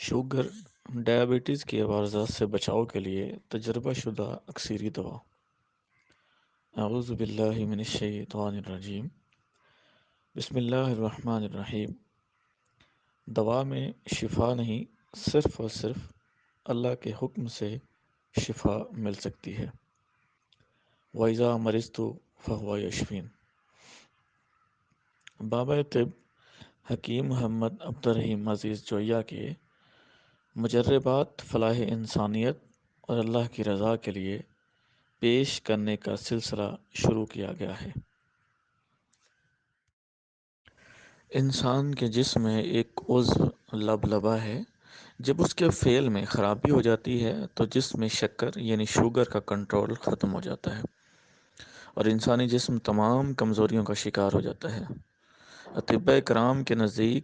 Sugar diabetes کی عوارضات سے بچاؤ کے لیے تجربہ شدہ اکسیری دوا۔ اعوذ باللہ من الشیطان الرجیم، بسم اللہ الرحمن الرحیم۔ دوا میں شفا نہیں، صرف اور صرف اللہ کے حکم سے شفا مل سکتی ہے۔ وَإِذَا مَرِضْتُ فَهُوَ يَشْفِينِ۔ بابا طب حکیم محمد عبدالرحیم عزیز جویہ کے مجربات فلاح انسانیت اور اللہ کی رضا کے لیے پیش کرنے کا سلسلہ شروع کیا گیا ہے۔ انسان کے جسم میں ایک عضو لبلبا ہے۔ جب اس کے فعل میں خرابی ہو جاتی ہے تو جسم میں شکر یعنی شوگر کا کنٹرول ختم ہو جاتا ہے اور انسانی جسم تمام کمزوریوں کا شکار ہو جاتا ہے۔ اطباء کرام کے نزدیک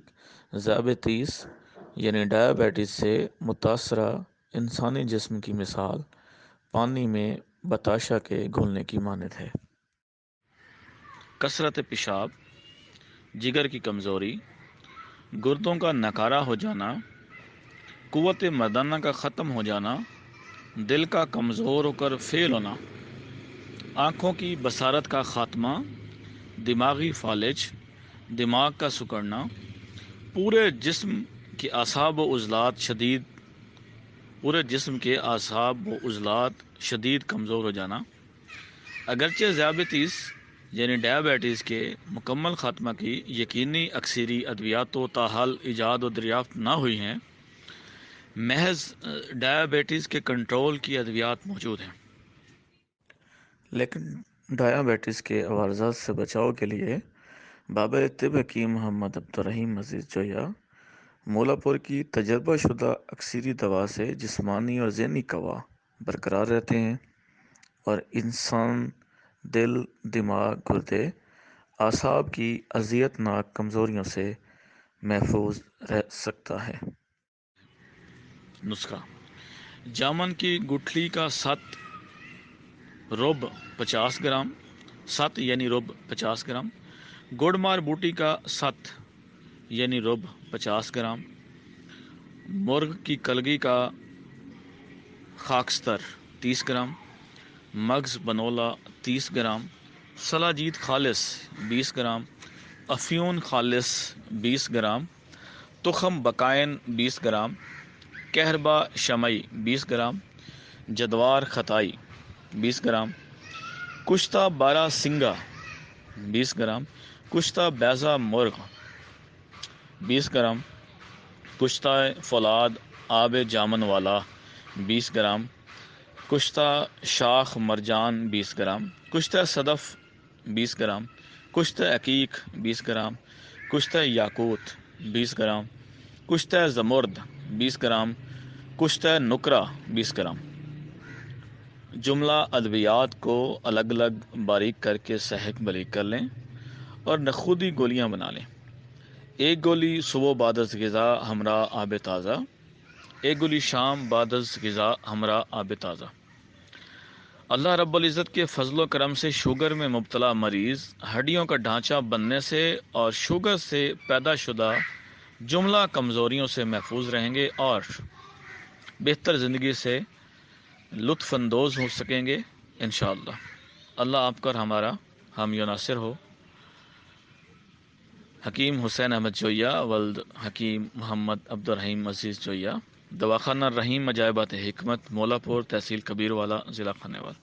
ذیابیطس یعنی ڈائبٹیز سے متاثرہ انسانی جسم کی مثال پانی میں بتاشا کے گھلنے کی مانند ہے۔ کثرت پیشاب، جگر کی کمزوری، گردوں کا نکارہ ہو جانا، قوت مردانہ کا ختم ہو جانا، دل کا کمزور ہو کر فیل ہونا، آنکھوں کی بصارت کا خاتمہ، دماغی فالج، دماغ کا سکڑنا، پورے جسم کے اعصاب و عضلات شدید کمزور ہو جانا۔ اگرچہ ذیابیطس یعنی ڈائبٹیز کے مکمل خاتمہ کی یقینی اکسیری ادویات تو تاحال ایجاد و دریافت نہ ہوئی ہیں، محض ڈائبٹیز کے کنٹرول کی ادویات موجود ہیں۔ لیکن ڈائبٹیز کے عوارضات سے بچاؤ کے لیے بابا طب حکیم محمد عبدالرحیم عزیز جویہ مولا پور کی تجربہ شدہ اکسیری دوا سے جسمانی اور ذہنی قوا برقرار رہتے ہیں اور انسان دل، دماغ، گردے، اعصاب کی اذیت ناک کمزوریوں سے محفوظ رہ سکتا ہے۔ نسخہ: جامن کی گٹھلی کا ست رب 50 گرام، ست یعنی رب 50 گرام، گڑ مار بوٹی کا ست یعنی رب 50 گرام، مرغ کی کلگی کا خاکستر 30 گرام، مغز بنولا 30 گرام، سلاجید خالص 20 گرام، افیون خالص 20 gram, تخم بقائن 20 gram, کہربا شمعی 20 gram, جدوار خطائی 20 gram, Kushta بارہ سنگا 20 گرام، کشتہ بیضہ مرغ 20 گرام، کشتہ فولاد آب جامن والا 20 گرام، کشتہ شاخ مرجان 20 گرام، کشتہ صدف 20 gram, Kushta عقیق 20 gram, Kushta یاقوت 20 gram, Kushta زمرد 20 گرام، کشتہ نقرہ 20 گرام۔ جملہ ادویات کو الگ الگ باریک کر کے سحق بریک کر لیں اور نخودی گولیاں بنا لیں۔ ایک گولی صبح بعد از غذا ہمراہ آب تازہ، ایک گولی شام بعد از غذا ہمراہ آب تازہ۔ اللہ رب العزت کے فضل و کرم سے شوگر میں مبتلا مریض ہڈیوں کا ڈھانچہ بننے سے اور شوگر سے پیدا شدہ جملہ کمزوریوں سے محفوظ رہیں گے اور بہتر زندگی سے لطف اندوز ہو سکیں گے انشاءاللہ۔ اللہ آپ کا اور ہمارا حامی و ناصر ہو۔ حکیم حسین احمد جویہ ولد حکیم محمد عبدالرحیم عزیز جویہ، دواخانہ رحیم عجائبات حکمت، مولا پور، تحصیل کبیر والا، ضلع خانیوال۔